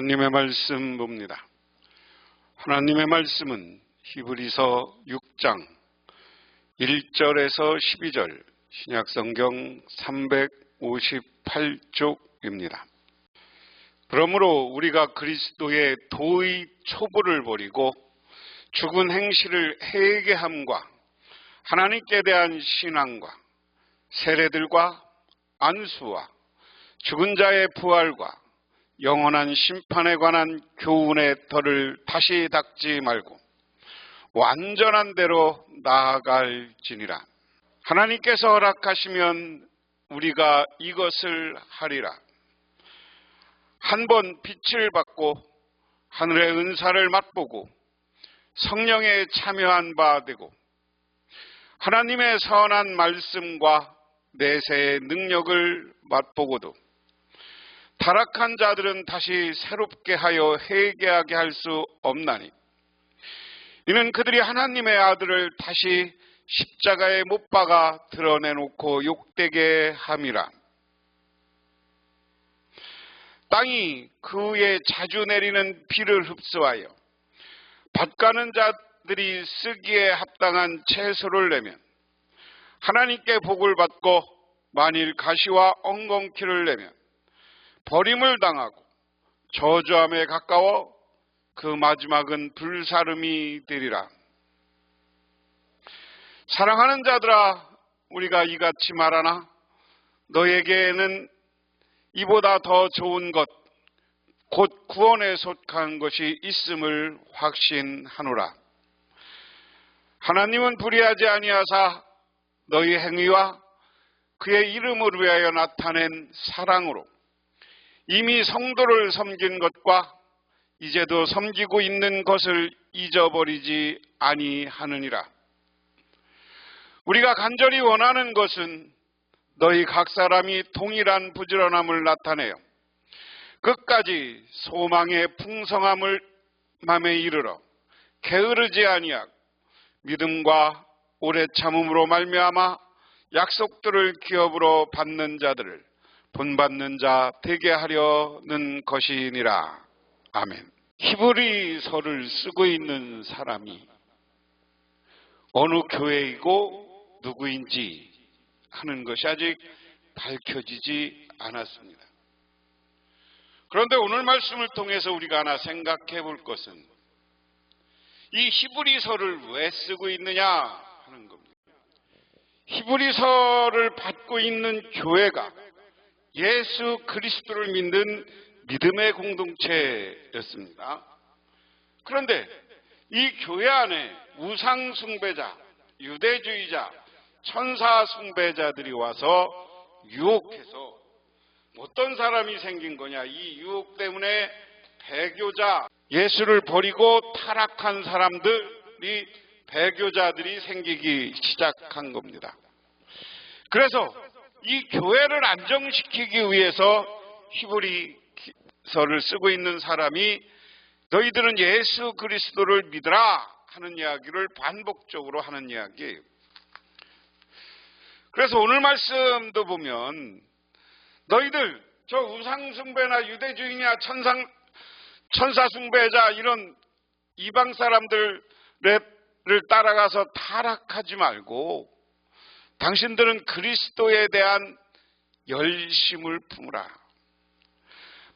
하나님의 말씀 봅니다. 하나님의 말씀은 히브리서 6장 1절에서 12절 신약성경 358쪽입니다. 그러므로 우리가 그리스도의 도의 초보를 버리고 죽은 행실을 회개함과 하나님께 대한 신앙과 세례들과 안수와 죽은 자의 부활과 영원한 심판에 관한 교훈의 덫을 다시 닦지 말고 완전한 대로 나아갈지니라. 하나님께서 허락하시면 우리가 이것을 하리라. 한 번 빛을 받고 하늘의 은사를 맛보고 성령에 참여한 바 되고 하나님의 선한 말씀과 내세의 능력을 맛보고도 타락한 자들은 다시 새롭게 하여 회개하게 할 수 없나니 이는 그들이 하나님의 아들을 다시 십자가에 못 박아 드러내놓고 욕되게 함이라. 땅이 그의 자주 내리는 비를 흡수하여 밭가는 자들이 쓰기에 합당한 채소를 내면 하나님께 복을 받고 만일 가시와 엉겅퀴를 내면 버림을 당하고 저주함에 가까워 그 마지막은 불사름이 되리라. 사랑하는 자들아, 우리가 이같이 말하나 너에게는 이보다 더 좋은 것 곧 구원에 속한 것이 있음을 확신하노라. 하나님은 불의하지 아니하사 너희 행위와 그의 이름을 위하여 나타낸 사랑으로 이미 성도를 섬긴 것과 이제도 섬기고 있는 것을 잊어버리지 아니하느니라. 우리가 간절히 원하는 것은 너희 각 사람이 동일한 부지런함을 나타내어 끝까지 소망의 풍성함을 맘에 이르러 게으르지 아니하고 믿음과 오래 참음으로 말미암아 약속들을 기업으로 받는 자들을 본받는 자 되게 하려는 것이니라. 아멘. 히브리서를 쓰고 있는 사람이 어느 교회이고 누구인지 하는 것이 아직 밝혀지지 않았습니다. 그런데 오늘 말씀을 통해서 우리가 하나 생각해 볼 것은 이 히브리서를 왜 쓰고 있느냐 하는 겁니다. 히브리서를 받고 있는 교회가 예수 그리스도를 믿는 믿음의 공동체였습니다. 그런데 이 교회 안에 우상 숭배자, 유대주의자, 천사 숭배자들이 와서 유혹해서 어떤 사람이 생긴 거냐? 이 유혹 때문에 배교자, 예수를 버리고 타락한 사람들이 배교자들이 생기기 시작한 겁니다. 그래서 이 교회를 안정시키기 위해서 히브리서를 쓰고 있는 사람이 너희들은 예수 그리스도를 믿으라 하는 이야기를 반복적으로 하는 이야기예요. 그래서 오늘 말씀도 보면 너희들 저 우상숭배나 유대주의냐 천사숭배자 이런 이방 사람들을 따라가서 타락하지 말고 당신들은 그리스도에 대한 열심을 품으라.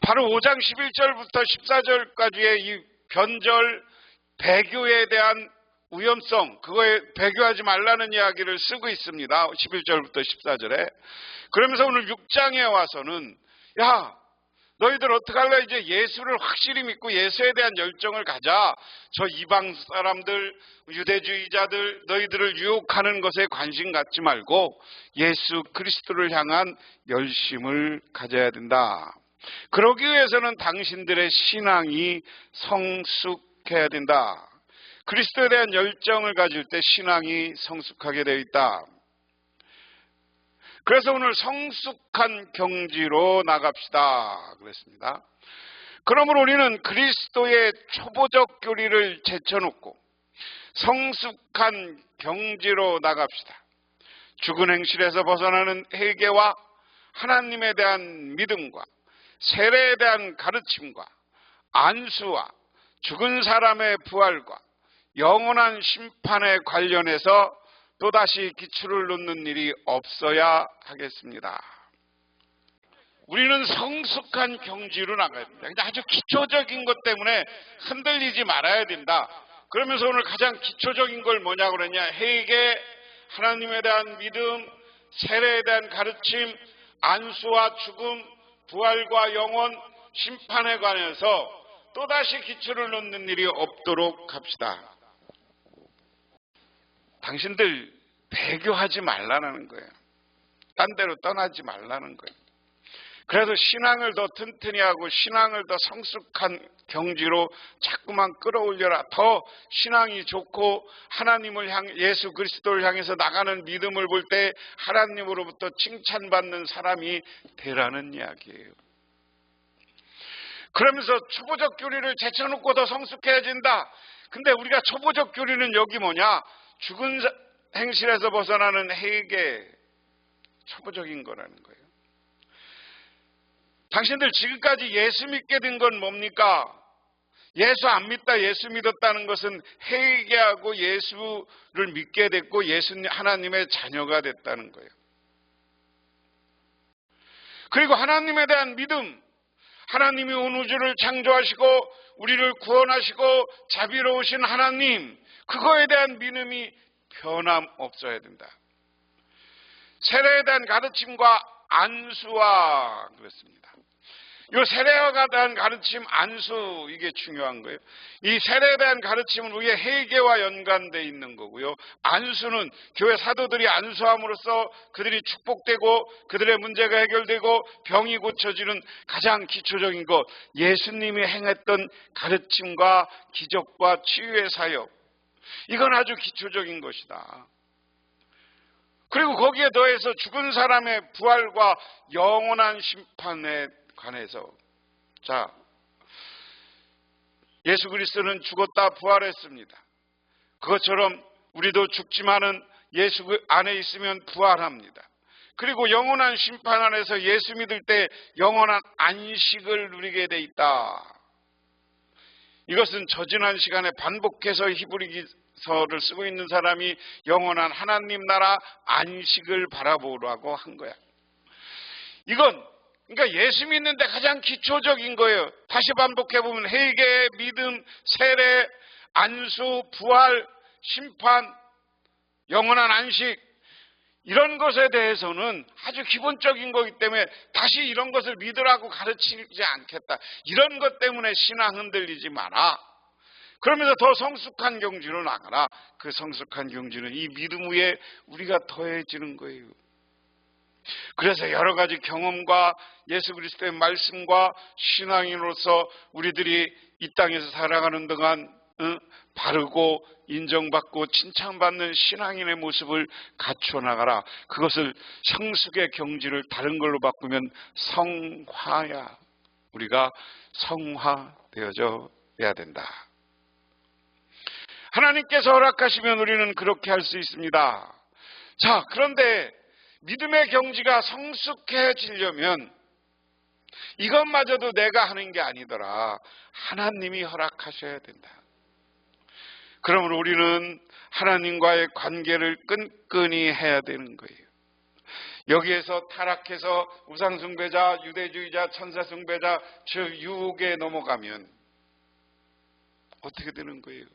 바로 5장 11절부터 14절까지의 이 변절 배교에 대한 위험성, 그거에 배교하지 말라는 이야기를 쓰고 있습니다. 11절부터 14절에. 그러면서 오늘 6장에 와서는 야, 너희들 어떡할래? 이제 예수를 확실히 믿고 예수에 대한 열정을 가자. 저 이방 사람들, 유대주의자들, 너희들을 유혹하는 것에 관심 갖지 말고 예수 그리스도를 향한 열심을 가져야 된다. 그러기 위해서는 당신들의 신앙이 성숙해야 된다. 그리스도에 대한 열정을 가질 때 신앙이 성숙하게 되어 있다. 그래서 오늘 성숙한 경지로 나갑시다 그랬습니다. 그러므로 우리는 그리스도의 초보적 교리를 제쳐놓고 성숙한 경지로 나갑시다. 죽은 행실에서 벗어나는 회개와 하나님에 대한 믿음과 세례에 대한 가르침과 안수와 죽은 사람의 부활과 영원한 심판에 관련해서 또다시 기초를 놓는 일이 없어야 하겠습니다. 우리는 성숙한 경지로 나가야 됩니다. 아주 기초적인 것 때문에 흔들리지 말아야 된다. 그러면서 오늘 가장 기초적인 걸 뭐냐고 그러냐. 회개, 하나님에 대한 믿음, 세례에 대한 가르침, 안수와 죽음, 부활과 영원, 심판에 관해서 또다시 기초를 놓는 일이 없도록 합시다. 당신들 배교하지 말라는 거예요. 딴 데로 떠나지 말라는 거예요. 그래도 신앙을 더 튼튼히 하고 신앙을 더 성숙한 경지로 자꾸만 끌어올려라. 더 신앙이 좋고 하나님을 예수 그리스도를 향해서 나가는 믿음을 볼 때 하나님으로부터 칭찬받는 사람이 되라는 이야기예요. 그러면서 초보적 교리를 제쳐놓고 더 성숙해진다. 근데 우리가 초보적 교리는 여기 뭐냐? 죽은 행실에서 벗어나는 회개, 초보적인 거라는 거예요. 당신들 지금까지 예수 믿게 된 건 뭡니까? 예수 안 믿다 예수 믿었다는 것은 회개하고 예수를 믿게 됐고 하나님의 자녀가 됐다는 거예요. 그리고 하나님에 대한 믿음, 하나님이 온 우주를 창조하시고 우리를 구원하시고 자비로우신 하나님, 그거에 대한 믿음이 변함없어야 된다. 세례에 대한 가르침과 안수와 그렇습니다. 이 세례에 대한 가르침, 안수, 이게 중요한 거예요. 이 세례에 대한 가르침은 우리의 회개와 연관되어 있는 거고요. 안수는 교회 사도들이 안수함으로써 그들이 축복되고 그들의 문제가 해결되고 병이 고쳐지는 가장 기초적인 것, 예수님이 행했던 가르침과 기적과 치유의 사역, 이건 아주 기초적인 것이다. 그리고 거기에 더해서 죽은 사람의 부활과 영원한 심판에 관해서, 자, 예수 그리스도는 죽었다 부활했습니다. 그것처럼 우리도 죽지만은 예수 안에 있으면 부활합니다. 그리고 영원한 심판 안에서 예수 믿을 때 영원한 안식을 누리게 돼 있다. 이것은 저지난 시간에 반복해서 히브리서를 쓰고 있는 사람이 영원한 하나님 나라 안식을 바라보라고 한 거야. 이건 그러니까 예수 믿는데 가장 기초적인 거예요. 다시 반복해보면 회개, 믿음, 세례, 안수, 부활, 심판, 영원한 안식, 이런 것에 대해서는 아주 기본적인 거기 때문에 다시 이런 것을 믿으라고 가르치지 않겠다. 이런 것 때문에 신앙 흔들리지 마라. 그러면서 더 성숙한 경지로 나가라. 그 성숙한 경지는 이 믿음 위에 우리가 더해지는 거예요. 그래서 여러 가지 경험과 예수 그리스도의 말씀과 신앙인으로서 우리들이 이 땅에서 살아가는 동안 바르고 인정받고 칭찬받는 신앙인의 모습을 갖춰나가라. 그것을 성숙의 경지를 다른 걸로 바꾸면 성화야. 우리가 성화되어져야 된다. 하나님께서 허락하시면 우리는 그렇게 할 수 있습니다. 자, 그런데 믿음의 경지가 성숙해지려면 이것마저도 내가 하는 게 아니더라. 하나님이 허락하셔야 된다. 그러므로 우리는 하나님과의 관계를 끈끈이 해야 되는 거예요. 여기에서 타락해서 우상숭배자, 유대주의자, 천사숭배자, 즉 유혹에 넘어가면 어떻게 되는 거예요?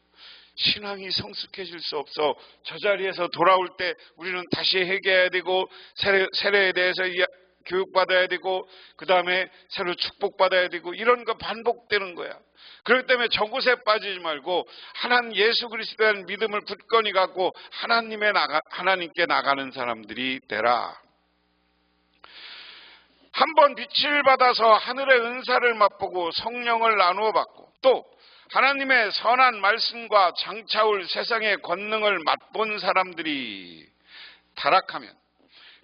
신앙이 성숙해질 수 없어. 저 자리에서 돌아올 때 우리는 다시 회개해야 되고 세례에 대해서 교육받아야 되고 그 다음에 새로 축복받아야 되고 이런 거 반복되는 거야. 그렇기 때문에 저곳에 빠지지 말고 하나님 예수 그리스도에 대한 믿음을 굳건히 갖고 하나님께 나가는 사람들이 되라. 한번 빛을 받아서 하늘의 은사를 맛보고 성령을 나누어 받고 또 하나님의 선한 말씀과 장차올 세상의 권능을 맛본 사람들이 타락하면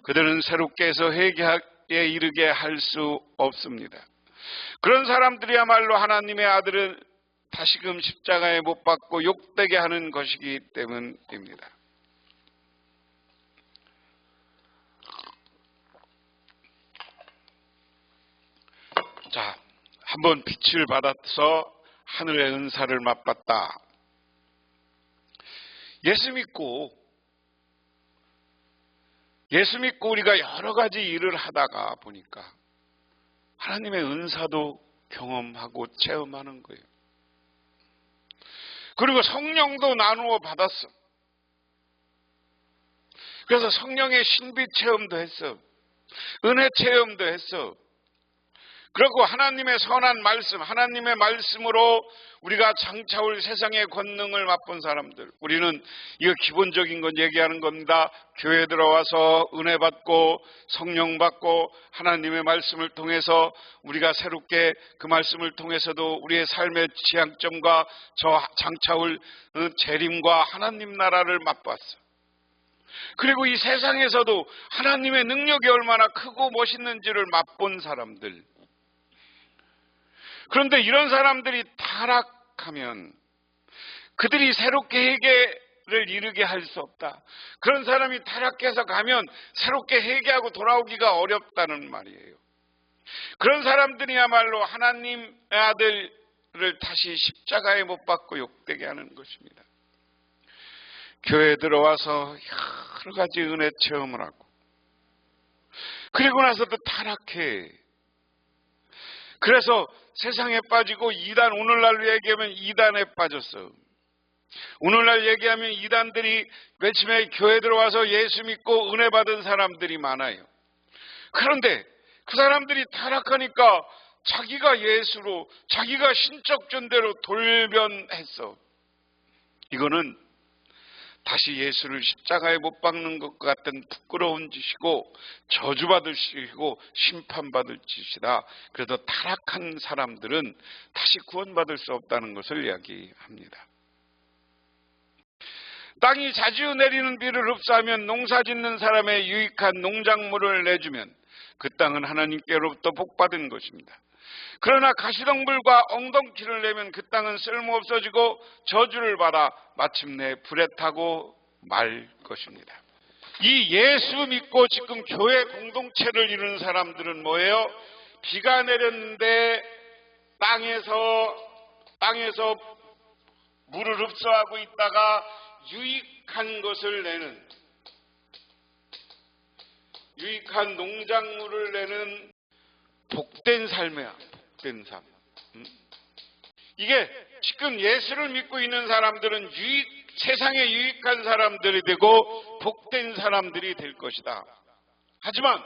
그들은 새롭게 해서 회개에 이르게 할 수 없습니다. 그런 사람들이야말로 하나님의 아들을 다시금 십자가에 못 박고 욕되게 하는 것이기 때문입니다. 자, 한번 빛을 받아서 하늘의 은사를 맛봤다. 예수 믿고 우리가 여러 가지 일을 하다가 보니까 하나님의 은사도 경험하고 체험하는 거예요. 그리고 성령도 나누어 받았어. 그래서 성령의 신비 체험도 했어. 은혜 체험도 했어. 그리고 하나님의 선한 말씀, 하나님의 말씀으로 우리가 장차올 세상의 권능을 맛본 사람들. 우리는 이거 기본적인 건 얘기하는 겁니다. 교회에 들어와서 은혜 받고 성령 받고 하나님의 말씀을 통해서 우리가 새롭게 그 말씀을 통해서도 우리의 삶의 지향점과 저 장차올 재림과 하나님 나라를 맛봤어. 그리고 이 세상에서도 하나님의 능력이 얼마나 크고 멋있는지를 맛본 사람들. 그런데 이런 사람들이 타락하면 그들이 새롭게 회개를 이루게 할 수 없다. 그런 사람이 타락해서 가면 새롭게 회개하고 돌아오기가 어렵다는 말이에요. 그런 사람들이야말로 하나님의 아들을 다시 십자가에 못 박고 욕되게 하는 것입니다. 교회에 들어와서 여러 가지 은혜 체험을 하고 그리고 나서도 타락해. 그래서 세상에 빠지고 이단, 오늘날로 얘기하면 이단에 빠졌어. 오늘날 얘기하면 이단들이 맨 처음에 교회 들어와서 예수 믿고 은혜 받은 사람들이 많아요. 그런데 그 사람들이 타락하니까 자기가 예수로, 자기가 신적 존재로 돌변했어. 이거는 다시 예수를 십자가에 못 박는 것 같은 부끄러운 짓이고 저주받을 짓이고 심판받을 짓이다. 그래서 타락한 사람들은 다시 구원받을 수 없다는 것을 이야기합니다. 땅이 자주 내리는 비를 흡수하면 농사 짓는 사람의 유익한 농작물을 내주면 그 땅은 하나님께로부터 복받은 것입니다. 그러나 가시덤불과 엉겅퀴를 내면 그 땅은 쓸모없어지고 저주를 받아 마침내 불에 타고 말 것입니다. 이 예수 믿고 지금 교회 공동체를 이루는 사람들은 뭐예요? 비가 내렸는데 땅에서 물을 흡수하고 있다가 유익한 것을 내는, 유익한 농작물을 내는 복된 삶이야. 복된 삶. 이게 지금 예수를 믿고 있는 사람들은 세상에 유익한 사람들이 되고 복된 사람들이 될 것이다. 하지만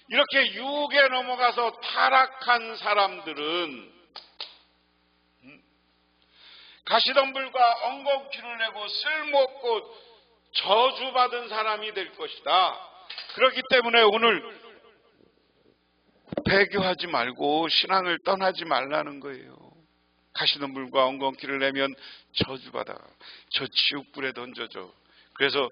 이렇게 유혹에 넘어가서 타락한 사람들은 가시덤불과 엉겅퀴를 내고 쓸모없고 저주받은 사람이 될 것이다. 그렇기 때문에 오늘 배교하지 말고 신앙을 떠나지 말라는 거예요. 가시덤불과 엉겅퀴를 내면 저주받아. 저 지옥불에 던져져. 그래서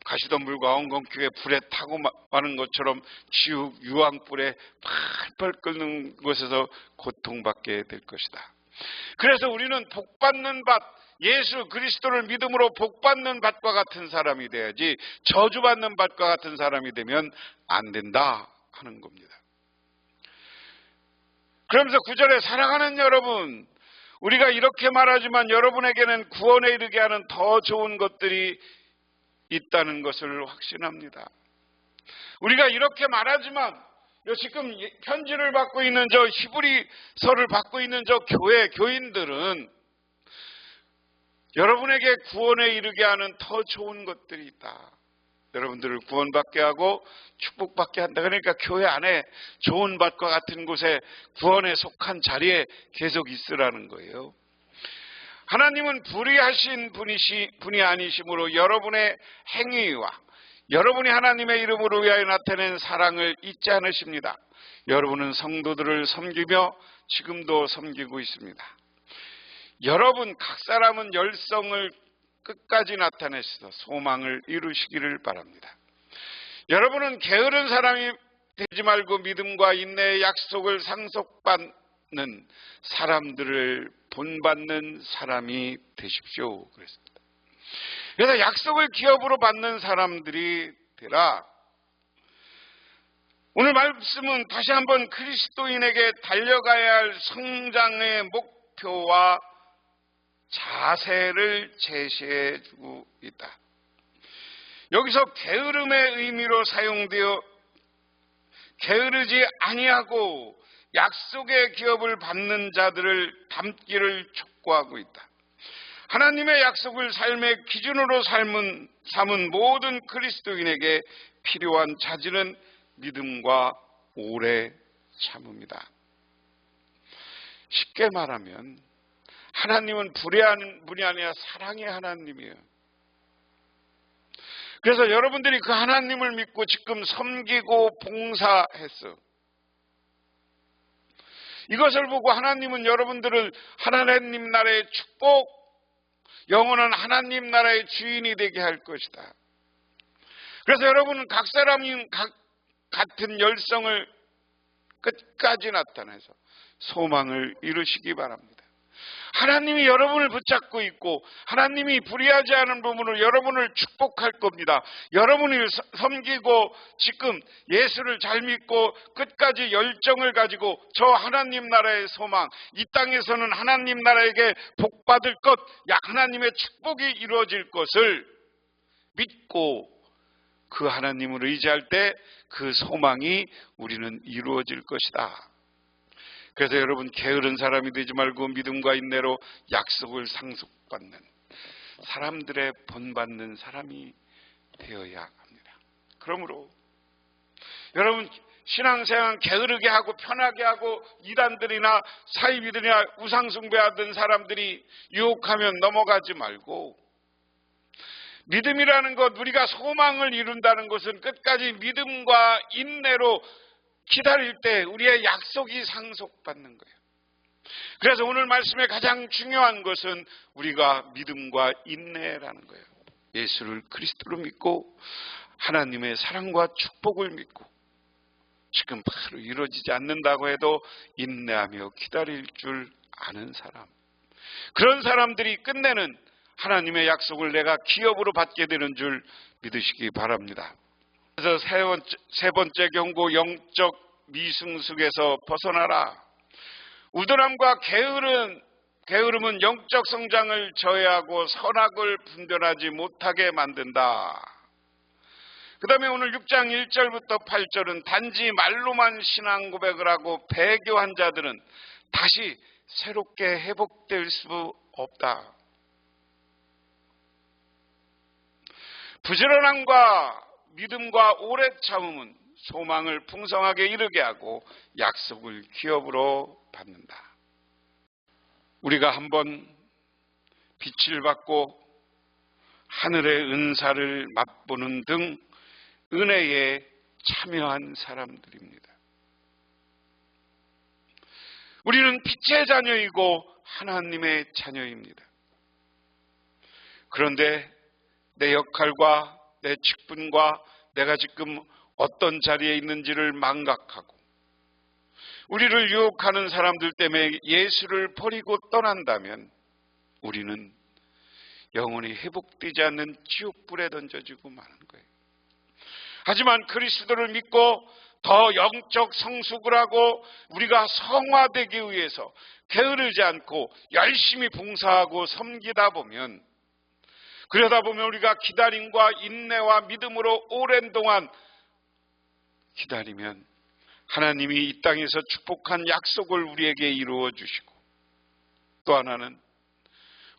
가시덤불과 엉겅퀴에 불에 타고 마는 것처럼 지옥 유황불에 팔팔 끓는 곳에서 고통받게 될 것이다. 그래서 우리는 복받는 밭, 예수 그리스도를 믿음으로 복받는 밭과 같은 사람이 돼야지 저주받는 밭과 같은 사람이 되면 안 된다 하는 겁니다. 그러면서 9절에 사랑하는 여러분, 우리가 이렇게 말하지만 여러분에게는 구원에 이르게 하는 더 좋은 것들이 있다는 것을 확신합니다. 우리가 이렇게 말하지만 지금 편지를 받고 있는 저 히브리서를 받고 있는 저 교인들은 여러분에게 구원에 이르게 하는 더 좋은 것들이 있다. 여러분들을 구원받게 하고 축복받게 한다. 그러니까 교회 안에 좋은 밭과 같은 곳에 구원에 속한 자리에 계속 있으라는 거예요. 하나님은 불의하신 분이 아니시므로 여러분의 행위와 여러분이 하나님의 이름으로 위하여 나타낸 사랑을 잊지 않으십니다. 여러분은 성도들을 섬기며 지금도 섬기고 있습니다. 여러분 각 사람은 열성을 끝까지 나타내셔서 소망을 이루시기를 바랍니다. 여러분은 게으른 사람이 되지 말고 믿음과 인내의 약속을 상속받는 사람들을 본받는 사람이 되십시오. 그랬습니다. 그래서 약속을 기업으로 받는 사람들이 되라. 오늘 말씀은 다시 한번 그리스도인에게 달려가야 할 성장의 목표와 자세를 제시해 주고 있다. 여기서 게으름의 의미로 사용되어 게으르지 아니하고 약속의 기업을 받는 자들을 닮기를 촉구하고 있다. 하나님의 약속을 삶의 기준으로 삼은 모든 그리스도인에게 필요한 자질은 믿음과 오래 참음이다. 쉽게 말하면 하나님은 불의한 분이 아니라 사랑의 하나님이에요. 그래서 여러분들이 그 하나님을 믿고 지금 섬기고 봉사했어. 이것을 보고 하나님은 여러분들을 하나님 나라의 축복, 영원한 하나님 나라의 주인이 되게 할 것이다. 그래서 여러분은 각 사람이 같은 열성을 끝까지 나타내서 소망을 이루시기 바랍니다. 하나님이 여러분을 붙잡고 있고 하나님이 불의하지 않은 부분으로 여러분을 축복할 겁니다. 여러분이 섬기고 지금 예수를 잘 믿고 끝까지 열정을 가지고 저 하나님 나라의 소망, 이 땅에서는 하나님 나라에게 복받을 것, 하나님의 축복이 이루어질 것을 믿고 그 하나님을 의지할 때 그 소망이 우리는 이루어질 것이다. 그래서 여러분 게으른 사람이 되지 말고 믿음과 인내로 약속을 상속받는 사람들의 본받는 사람이 되어야 합니다. 그러므로 여러분 신앙생활 게으르게 하고 편하게 하고 이단들이나 사이비들이나 우상숭배하던 사람들이 유혹하면 넘어가지 말고 믿음이라는 것, 우리가 소망을 이룬다는 것은 끝까지 믿음과 인내로 기다릴 때 우리의 약속이 상속받는 거예요. 그래서 오늘 말씀의 가장 중요한 것은 우리가 믿음과 인내라는 거예요. 예수를 그리스도로 믿고 하나님의 사랑과 축복을 믿고 지금 바로 이루어지지 않는다고 해도 인내하며 기다릴 줄 아는 사람, 그런 사람들이 끝내는 하나님의 약속을 내가 기업으로 받게 되는 줄 믿으시기 바랍니다. 그래서 세 번째 경고, 영적 미승숙에서 벗어나라. 우둔함과 게으름은 영적 성장을 저해하고 선악을 분별하지 못하게 만든다. 그 다음에 오늘 6장 1절부터 8절은 단지 말로만 신앙 고백을 하고 배교한 자들은 다시 새롭게 회복될 수 없다. 부지런함과 믿음과 오래 참음은 소망을 풍성하게 이루게 하고 약속을 기업으로 받는다. 우리가 한번 빛을 받고 하늘의 은사를 맛보는 등 은혜에 참여한 사람들입니다. 우리는 빛의 자녀이고 하나님의 자녀입니다. 그런데 내 역할과 내 직분과 내가 지금 어떤 자리에 있는지를 망각하고 우리를 유혹하는 사람들 때문에 예수를 버리고 떠난다면 우리는 영원히 회복되지 않는 지옥불에 던져지고 마는 거예요. 하지만 그리스도를 믿고 더 영적 성숙을 하고 우리가 성화되기 위해서 게으르지 않고 열심히 봉사하고 섬기다 보면, 그러다 보면 우리가 기다림과 인내와 믿음으로 오랜 동안 기다리면 하나님이 이 땅에서 축복한 약속을 우리에게 이루어 주시고, 또 하나는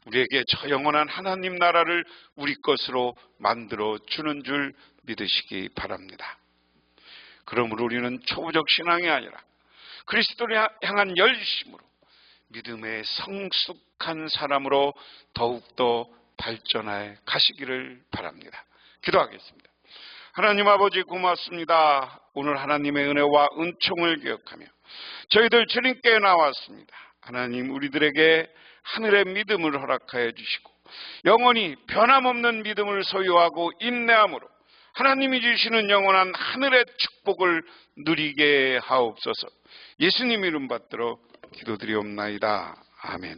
우리에게 저 영원한 하나님 나라를 우리 것으로 만들어 주는 줄 믿으시기 바랍니다. 그러므로 우리는 초부적 신앙이 아니라 그리스도를 향한 열심으로 믿음의 성숙한 사람으로 더욱더 발전해 가시기를 바랍니다. 기도하겠습니다. 하나님 아버지 고맙습니다. 오늘 하나님의 은혜와 은총을 기억하며 저희들 주님께 나왔습니다. 하나님, 우리들에게 하늘의 믿음을 허락하여 주시고 영원히 변함없는 믿음을 소유하고 인내함으로 하나님이 주시는 영원한 하늘의 축복을 누리게 하옵소서. 예수님 이름 받들어 기도드리옵나이다. 아멘.